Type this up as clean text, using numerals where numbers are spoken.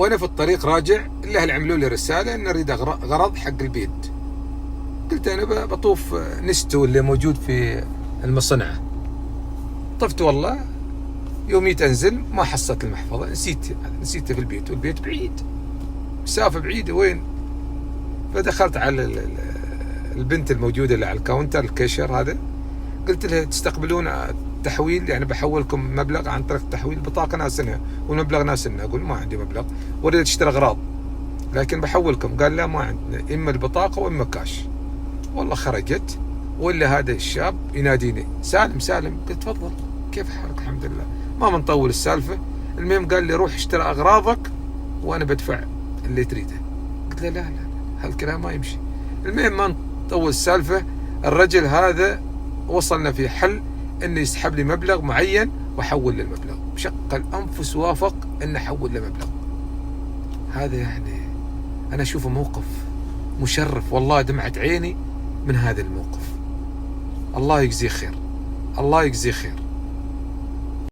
وانا في الطريق راجع الاهل عملوا لي رساله ان اريد غرض حق البيت. قلت انا بطوف نستو اللي موجود في المصنعه. طفت والله يوميت انزل ما حصلت المحفظه، نسيتها في البيت، والبيت بعيد، مسافه بعيده وين. فدخلت على البنت الموجوده اللي على الكاونتر الكاشير هذا، قلت لها تستقبلون تحويل؟ يعني بحولكم مبلغ عن طريق التحويل، البطاقه ناسنها والمبلغ ناسنها. اقول ما عندي مبلغ واريد اشتري اغراض لكن بحولكم. قال لا ما عندنا، اما البطاقه واما كاش. والله خرجت ولا هذا الشاب يناديني سالم سالم. قلت تفضل كيف حالك؟ الحمد لله. ما منطول السالفه. المهم قال لي روح اشتري اغراضك وانا بدفع اللي تريده. قلت له لا هالكلام ما يمشي. المهم ما نطول السالفه، الرجل هذا وصلنا في حل انه يسحب لي مبلغ معين واحول له المبلغ، بشق الانفس وافق انه احول له مبلغ. هذا يعني انا اشوفه موقف مشرف، والله دمعت عيني من هذا الموقف. الله يجزيه خير، الله يجزيه خير.